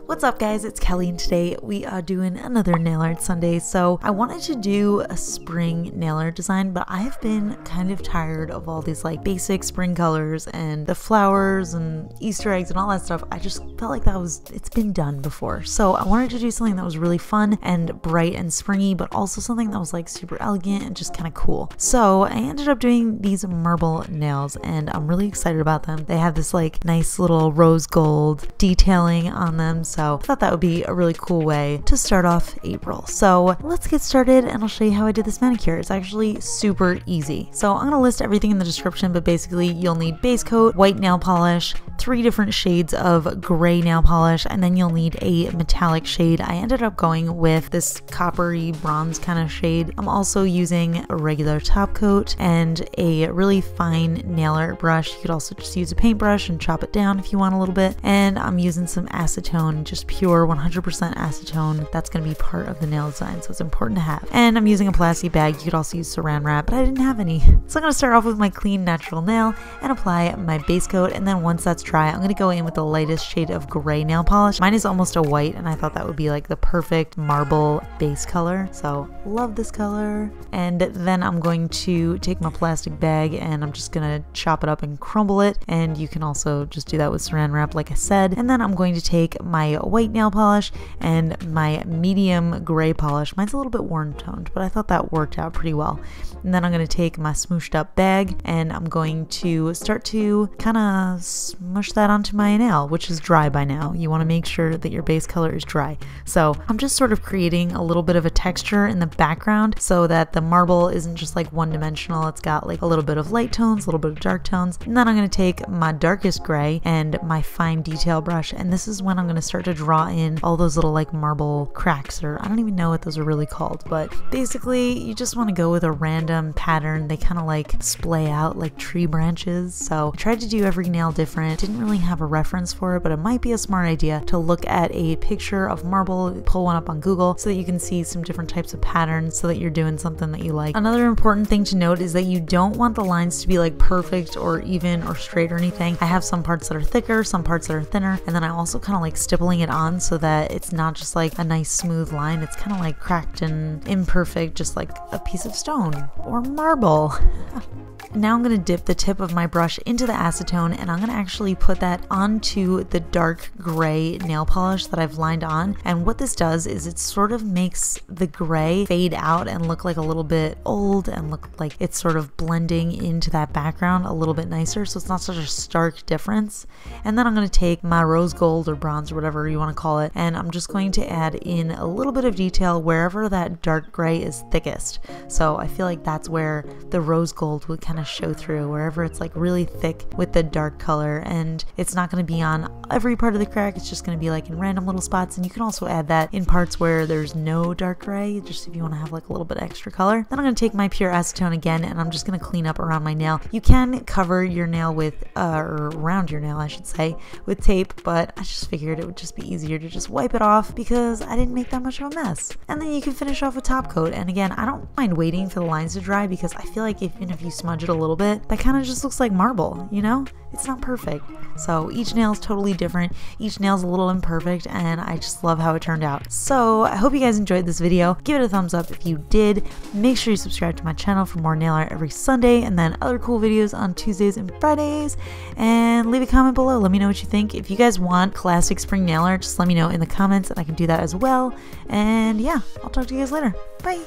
What's up guys, it's Kelly and today we are doing another nail art Sunday. So I wanted to do a spring nail art design, but I've been kind of tired of all these like basic spring colors and the flowers and Easter eggs and all that stuff. I just felt like it's been done before. So I wanted to do something that was really fun and bright and springy, but also something that was like super elegant and just kind of cool. So I ended up doing these marble nails and I'm really excited about them. They have this like nice little rose gold detailing on them. So I thought that would be a really cool way to start off April. So let's get started and I'll show you how I did this manicure. It's actually super easy. So I'm gonna list everything in the description, but basically you'll need base coat, white nail polish, 3 different shades of gray nail polish, and then you'll need a metallic shade. I ended up going with this coppery bronze kind of shade. I'm also using a regular top coat and a really fine nail art brush. You could also just use a paintbrush and chop it down if you want a little bit. And I'm using some acetone, just pure 100% acetone. That's going to be part of the nail design, so it's important to have. And I'm using a plastic bag. You could also use saran wrap, but I didn't have any. So I'm going to start off with my clean natural nail and apply my base coat, and then once that's dry, I'm going to go in with the lightest shade of gray nail polish. Mine is almost a white, and I thought that would be like the perfect marble base color, so love this color. And then I'm going to take my plastic bag and I'm just going to chop it up and crumble it, and you can also just do that with saran wrap like I said. And then I'm going to take my white nail polish and my medium gray polish. Mine's a little bit warm toned, but I thought that worked out pretty well. And then I'm going to take my smooshed up bag and I'm going to start to kind of smush that onto my nail, which is dry by now. You want to make sure that your base color is dry. So I'm just sort of creating a little bit of a texture in the background so that the marble isn't just like one dimensional. It's got like a little bit of light tones, a little bit of dark tones. And then I'm going to take my darkest gray and my fine detail brush, and this is when I'm going to start to draw in all those little like marble cracks, or I don't even know what those are really called, but basically you just want to go with a random pattern. They kind of like splay out like tree branches. So I tried to do every nail different. Didn't really have a reference for it, but it might be a smart idea to look at a picture of marble, pull one up on Google so that you can see some different types of patterns so that you're doing something that you like. Another important thing to note is that you don't want the lines to be like perfect or even or straight or anything. I have some parts that are thicker, some parts that are thinner, and then I also kind of like stippling it on so that it's not just like a nice smooth line. It's kind of like cracked and imperfect, just like a piece of stone or marble. Now I'm going to dip the tip of my brush into the acetone and I'm going to actually put that onto the dark gray nail polish that I've lined on. And what this does is it sort of makes the gray fade out and look like a little bit old and look like it's sort of blending into that background a little bit nicer, so it's not such a stark difference. And then I'm going to take my rose gold or bronze or whatever you want to call it, and I'm just going to add in a little bit of detail wherever that dark gray is thickest. So I feel like that's where the rose gold would kind of show through, wherever it's like really thick with the dark color, and it's not going to be on every part of the crack. It's just going to be like in random little spots. And you can also add that in parts where there's no dark gray, just if you want to have like a little bit extra color. Then I'm going to take my pure acetone again and I'm just going to clean up around my nail. You can cover your nail with or around your nail I should say, with tape, but I just figured it would just be easier to just wipe it off because I didn't make that much of a mess. And then you can finish off with top coat, and again, I don't mind waiting for the lines to dry because I feel like even if you smudge it a little bit, that kind of just looks like marble, you know? It's not perfect. So each nail is totally different. Each nail is a little imperfect, and I just love how it turned out. So I hope you guys enjoyed this video. Give it a thumbs up if you did. Make sure you subscribe to my channel for more nail art every Sunday, and then other cool videos on Tuesdays and Fridays. And leave a comment below. Let me know what you think. If you guys want classic spring nail art, just let me know in the comments and I can do that as well. And yeah, I'll talk to you guys later. Bye!